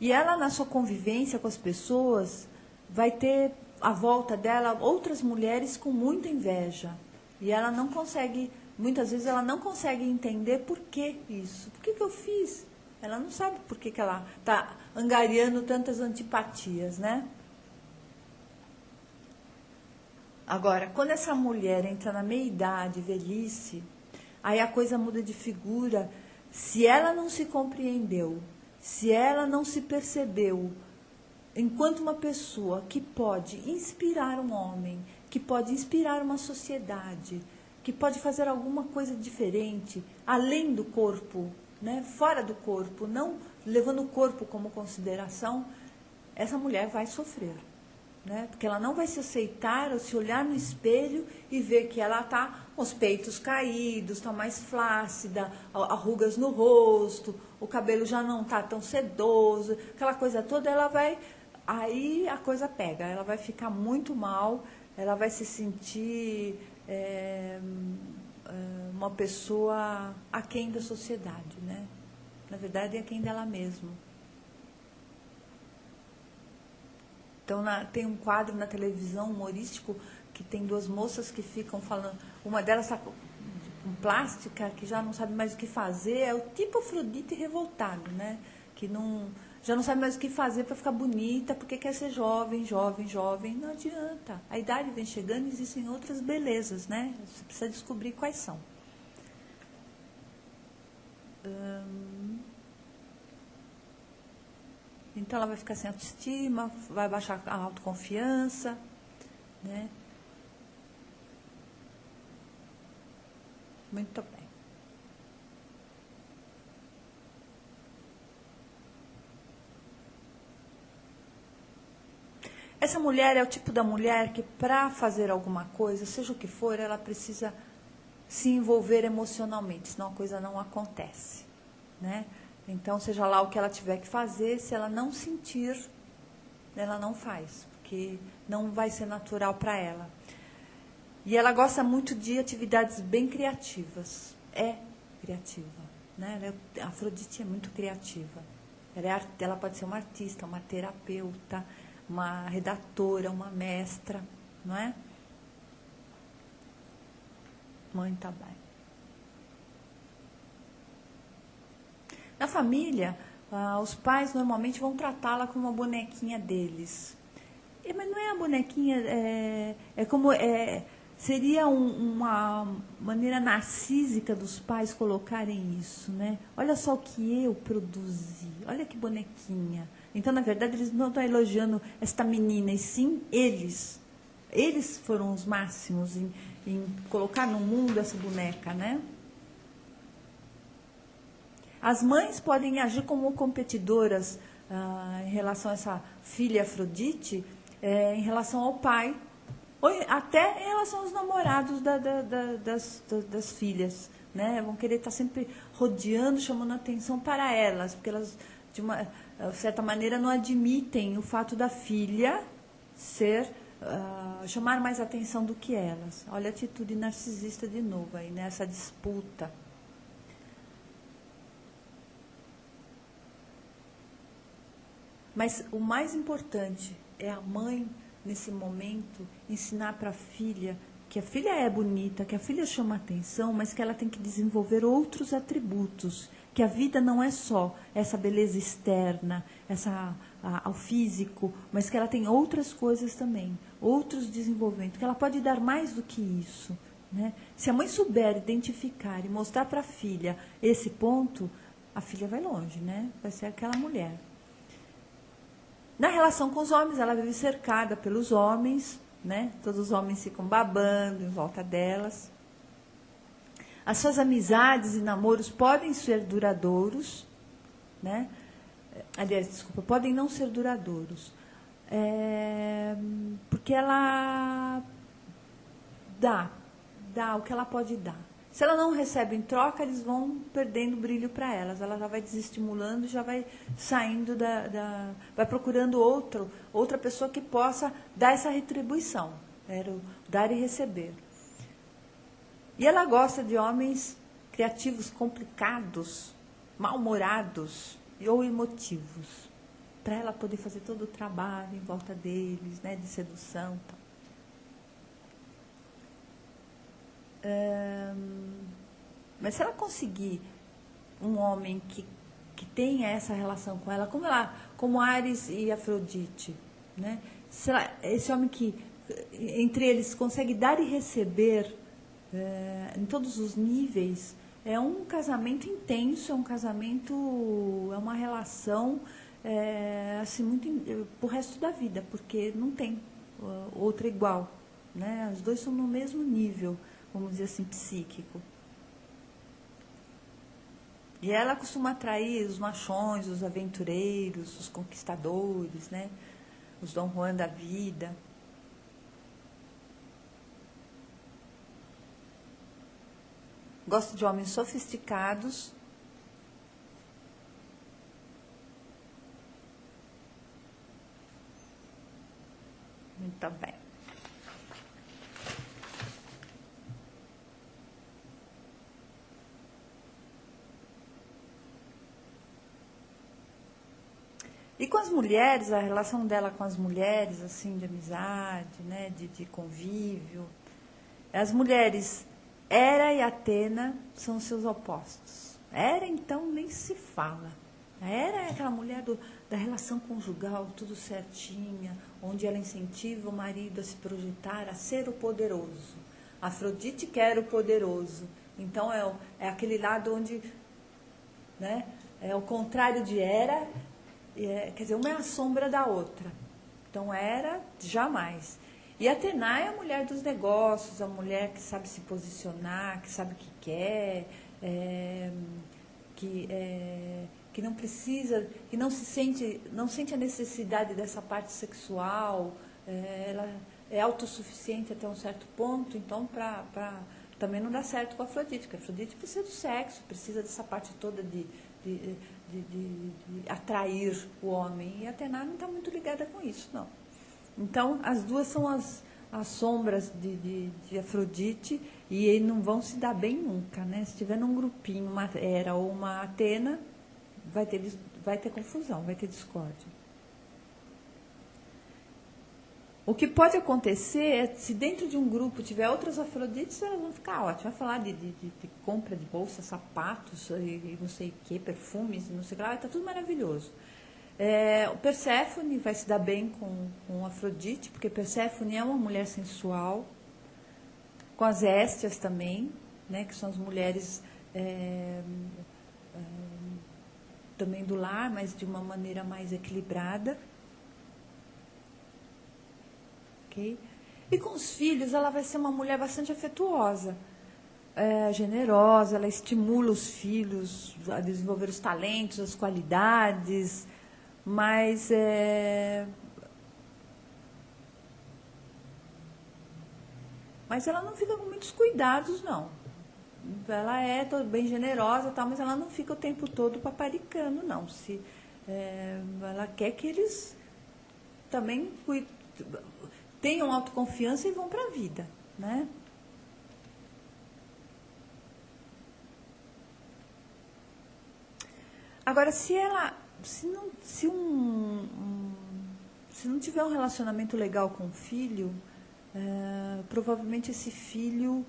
E ela, na sua convivência com as pessoas, vai ter à volta dela outras mulheres com muita inveja. E ela não consegue, muitas vezes ela não consegue entender por que isso. Por que eu fiz? Ela não sabe por que ela está angariando tantas antipatias, né? Agora, quando essa mulher entra na meia-idade, velhice, aí a coisa muda de figura. Se ela não se compreendeu, se ela não se percebeu enquanto uma pessoa que pode inspirar um homem, que pode inspirar uma sociedade, que pode fazer alguma coisa diferente, além do corpo, né, fora do corpo, não levando o corpo como consideração, essa mulher vai sofrer. né? Porque ela não vai se aceitar ou se olhar no espelho e ver que ela está com os peitos caídos, está mais flácida, arrugas no rosto, o cabelo já não está tão sedoso, aquela coisa toda, ela vai... Aí a coisa pega, ela vai ficar muito mal, ela vai se sentir uma pessoa aquém da sociedade, né? Na verdade, é aquém dela mesma. Então, tem um quadro na televisão humorístico que tem duas moças que ficam falando, uma delas está com plástica, que já não sabe mais o que fazer, é o tipo Afrodite revoltado, né? Que já não sabe mais o que fazer para ficar bonita, porque quer ser jovem, jovem, jovem. Não adianta. A idade vem chegando e existem outras belezas, né? Você precisa descobrir quais são. Então, ela vai ficar sem autoestima, vai baixar a autoconfiança, né? Muito bem. Essa mulher é o tipo da mulher que, para fazer alguma coisa, seja o que for, ela precisa se envolver emocionalmente, senão a coisa não acontece, né? Então, seja lá o que ela tiver que fazer, se ela não sentir, ela não faz, porque não vai ser natural para ela. E ela gosta muito de atividades bem criativas. É criativa, né? A Afrodite é muito criativa. Ela pode ser uma artista, uma terapeuta, uma redatora, uma mestra, não é? Muito bem. Na família, os pais normalmente vão tratá-la como uma bonequinha deles. Mas não é a bonequinha, seria uma maneira narcísica dos pais colocarem isso, né? Olha só o que eu produzi, olha que bonequinha. Então, na verdade, eles não estão elogiando esta menina, e sim eles. Eles foram os máximos em colocar no mundo essa boneca, né? As mães podem agir como competidoras em relação a essa filha Afrodite, em relação ao pai, ou até em relação aos namorados das filhas, né? Vão querer estar sempre rodeando, chamando atenção para elas, porque elas, de uma certa maneira, não admitem o fato da filha chamar mais atenção do que elas. Olha a atitude narcisista de novo aí, né? Essa disputa. Mas o mais importante é a mãe, nesse momento, ensinar para a filha que a filha é bonita, que a filha chama atenção, mas que ela tem que desenvolver outros atributos, que a vida não é só essa beleza externa, ao físico, mas que ela tem outras coisas também, outros desenvolvimentos, que ela pode dar mais do que isso, né? Se a mãe souber identificar e mostrar para a filha esse ponto, a filha vai longe, né? Vai ser aquela mulher. Na relação com os homens, ela vive cercada pelos homens, né? Todos os homens ficam babando em volta delas. As suas amizades e namoros podem ser duradouros, né? Aliás, desculpa, podem não ser duradouros. Porque ela dá o que ela pode dar. Se ela não recebe em troca, eles vão perdendo brilho para elas. Ela já vai desestimulando, já vai saindo vai procurando outra pessoa que possa dar essa retribuição. Dar e receber. E ela gosta de homens criativos, complicados, mal-humorados ou emotivos. Para ela poder fazer todo o trabalho em volta deles, né, de sedução e tal. Mas se ela conseguir um homem que tenha essa relação com ela, como Ares e Afrodite, né? Esse homem que entre eles consegue dar e receber em todos os níveis, é um casamento intenso, é uma relação assim, muito pro resto da vida, porque não tem outra igual, né? Os dois são no mesmo nível, vamos dizer assim, psíquico. E ela costuma atrair os machões, os aventureiros, os conquistadores, né? os Dom Juan da vida. Gosto de homens sofisticados. Muito bem. E com as mulheres, a relação dela com as mulheres, assim, de amizade, né, de convívio. As mulheres, Hera e Atena, são seus opostos. Hera, então, nem se fala. A Hera é aquela mulher da relação conjugal, tudo certinha, onde ela incentiva o marido a se projetar, a ser o poderoso. Afrodite quer o poderoso. Então, é aquele lado onde, né, é o contrário de Hera. Quer dizer, uma é a sombra da outra. Então, Hera, jamais. E Atena é a mulher dos negócios, a mulher que sabe se posicionar, que sabe o que quer, que não precisa, que não sente a necessidade dessa parte sexual. Ela é autossuficiente até um certo ponto, então também não dá certo com a Afrodite, porque a Afrodite precisa do sexo, precisa dessa parte toda de atrair o homem. E a Atena não está muito ligada com isso, não. Então, as duas são as sombras de Afrodite e não vão se dar bem nunca, né? Se tiver num grupinho uma Hera ou uma Atena, vai ter confusão, vai ter discórdia. O que pode acontecer é, se dentro de um grupo tiver outras Afrodites, elas vão ficar ótimas. Vai falar de compra de bolsa, sapatos, e não sei o que, perfumes, não sei o que lá, vai estar tudo maravilhoso. O Perséfone vai se dar bem com Afrodite, porque Perséfone é uma mulher sensual, com as Héstias também, né, que são as mulheres também do lar, mas de uma maneira mais equilibrada. Okay? E com os filhos, ela vai ser uma mulher bastante afetuosa, generosa, ela estimula os filhos a desenvolver os talentos, as qualidades, mas ela não fica com muitos cuidados, não. Ela é bem generosa, tal, mas ela não fica o tempo todo paparicando, não. Ela quer que eles também tenham autoconfiança e vão para a vida, né? Agora, se não tiver um relacionamento legal com o filho, provavelmente esse filho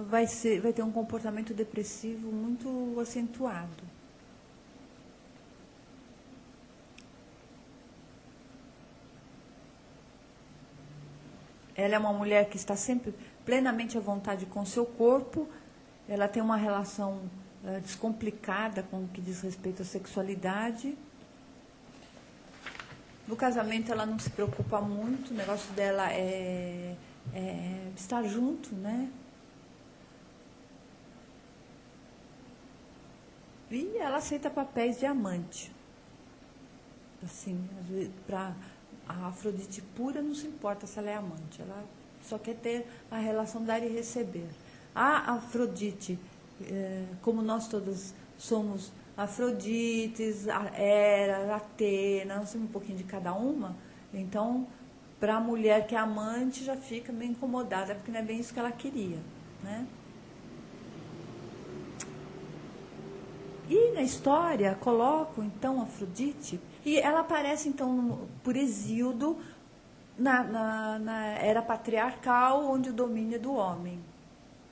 vai ter um comportamento depressivo muito acentuado. Ela é uma mulher que está sempre plenamente à vontade com o seu corpo, ela tem uma relação descomplicada com o que diz respeito à sexualidade. No casamento ela não se preocupa muito, o negócio dela é estar junto, né? E ela aceita papéis de amante. Assim, para a Afrodite pura não se importa se ela é amante, ela só quer ter a relação dar e receber. A Afrodite, como nós todas somos Afrodites, Hera, Atena, nós temos um pouquinho de cada uma, então, para a mulher que é amante, já fica meio incomodada, porque não é bem isso que ela queria, né? E na história, colocam, então, Afrodite, e ela aparece, então, por Hesíodo, na era patriarcal, onde o domínio é do homem,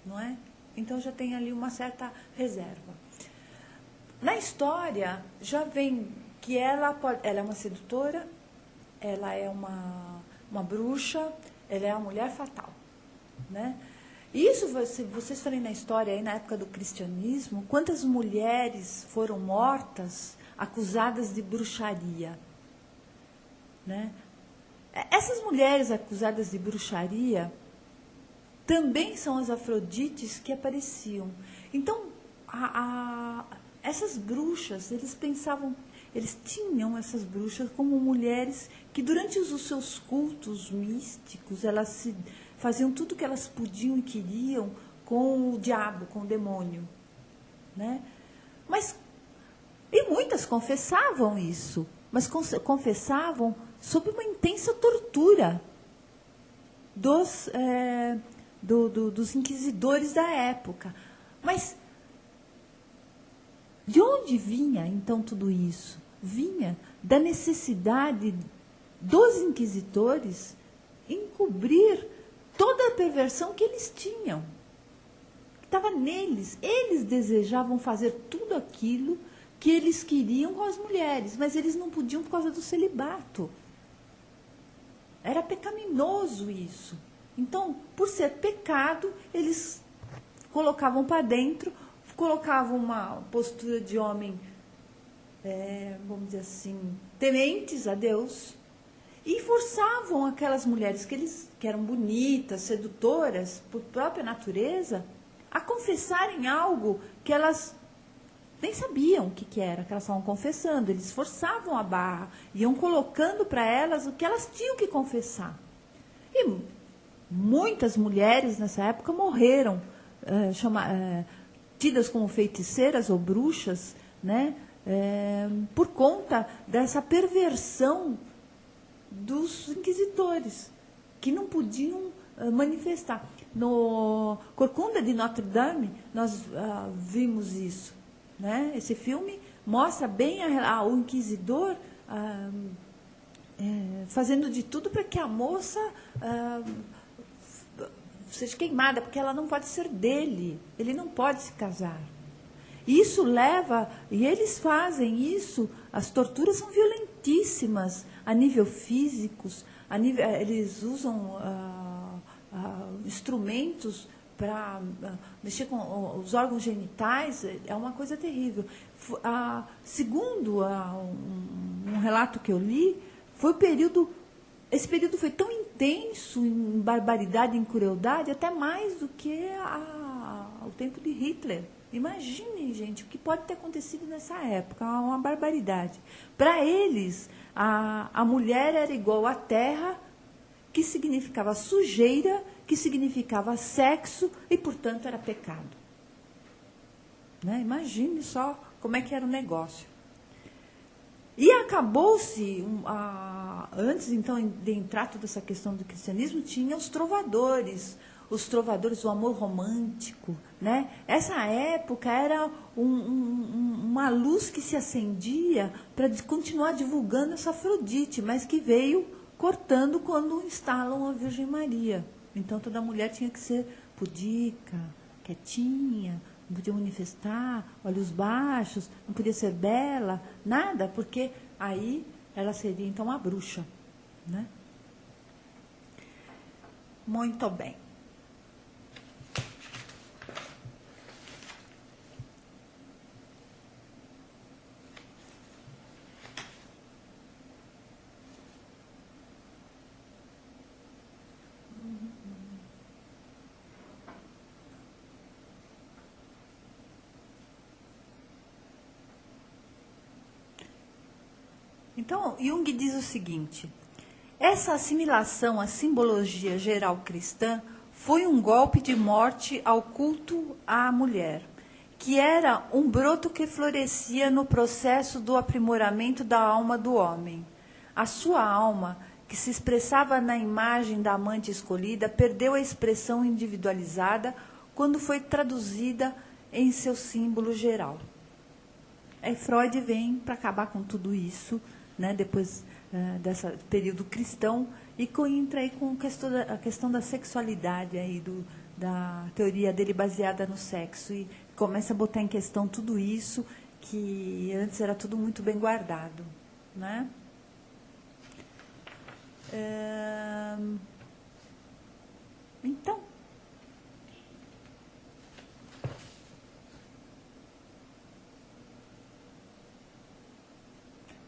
não é? Então, já tem ali uma certa reserva. Na história, já vem que ela é uma sedutora, ela é uma bruxa, ela é a mulher fatal, né? Isso, se vocês forem na história, aí na época do cristianismo, quantas mulheres foram mortas acusadas de bruxaria, né? Essas mulheres acusadas de bruxaria também são as Afrodites que apareciam. Então, essas bruxas, eles tinham essas bruxas como mulheres que durante os seus cultos místicos, elas faziam tudo o que elas podiam e queriam com o diabo, com o demônio, né? E muitas confessavam isso, mas confessavam sob uma intensa tortura dos inquisidores da época. Mas de onde vinha, então, tudo isso? Vinha da necessidade dos inquisitores encobrir toda a perversão que eles tinham. Estava neles. Eles desejavam fazer tudo aquilo que eles queriam com as mulheres, mas eles não podiam por causa do celibato. Era pecaminoso isso. Então, por ser pecado, eles colocavam para dentro, colocavam uma postura de homem, vamos dizer assim, tementes a Deus, e forçavam aquelas mulheres que eram bonitas, sedutoras, por própria natureza, a confessarem algo que elas nem sabiam o que era, que elas estavam confessando. Eles forçavam a barra, iam colocando para elas o que elas tinham que confessar. E muitas mulheres nessa época morreram, tidas como feiticeiras ou bruxas, né, por conta dessa perversão dos inquisitores, que não podiam manifestar. No Corcunda de Notre Dame, nós vimos isso. Né? Esse filme mostra bem o inquisidor fazendo de tudo para que a moça seja queimada, porque ela não pode ser dele, ele não pode se casar. Isso leva, e eles fazem isso, as torturas são violentíssimas a nível físicos, eles usam instrumentos para mexer com os órgãos genitais, é uma coisa terrível. Segundo um relato que eu li, esse período foi tão intenso em barbaridade e em crueldade, até mais do que o tempo de Hitler. Imaginem, gente, o que pode ter acontecido nessa época, uma barbaridade. Para eles, a mulher era igual à terra, que significava sujeira, que significava sexo e, portanto, era pecado. Né? Imagine só como é que era o negócio. E acabou-se, antes então de entrar toda essa questão do cristianismo, tinha os trovadores, o amor romântico. Né? Essa época era uma luz que se acendia para continuar divulgando essa Afrodite, mas que veio cortando quando instalam a Virgem Maria. Então, toda mulher tinha que ser pudica, quietinha, não podia manifestar, olhos baixos, não podia ser bela, nada, porque aí ela seria, então, uma bruxa. Né? Muito bem. Então, Jung diz o seguinte: essa assimilação à simbologia geral cristã foi um golpe de morte ao culto à mulher, que era um broto que florescia no processo do aprimoramento da alma do homem. A sua alma, que se expressava na imagem da amante escolhida, perdeu a expressão individualizada quando foi traduzida em seu símbolo geral. Aí Freud vem para acabar com tudo isso, né, depois desse período cristão, e entra aí com a questão da sexualidade, aí, da teoria dele baseada no sexo, e começa a botar em questão tudo isso, que antes era tudo muito bem guardado. Né? Então,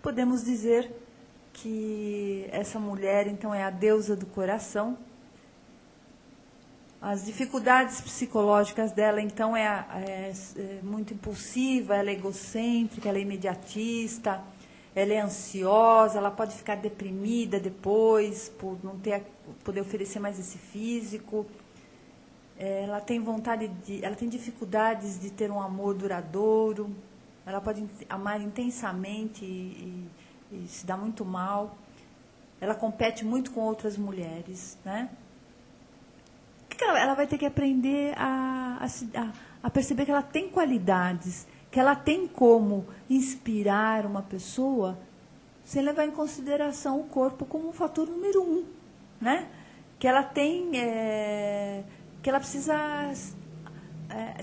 podemos dizer que essa mulher, então, é a deusa do coração, As dificuldades psicológicas dela, então, é muito impulsiva, ela é egocêntrica, ela é imediatista, ela é ansiosa, ela pode ficar deprimida depois, por não poder oferecer mais esse físico. Ela tem ela tem dificuldades de ter um amor duradouro, ela pode amar intensamente e se dá muito mal. Ela compete muito com outras mulheres, né? Ela vai ter que aprender a perceber que ela tem qualidades, que ela tem como inspirar uma pessoa sem levar em consideração o corpo como um fator número 1, né? Que ela tem, que ela precisa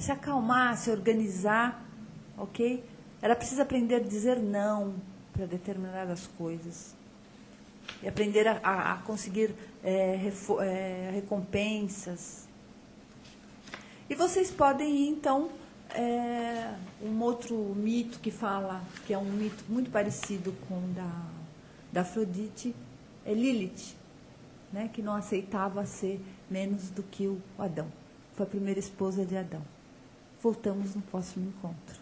se acalmar, se organizar, ok? Ela precisa aprender a dizer não para determinadas coisas. E aprender a conseguir recompensas. E vocês podem ir, então, um outro mito que fala, que é um mito muito parecido com o da Afrodite, é Lilith, né, que não aceitava ser menos do que o Adão. Foi a primeira esposa de Adão. Voltamos no próximo encontro.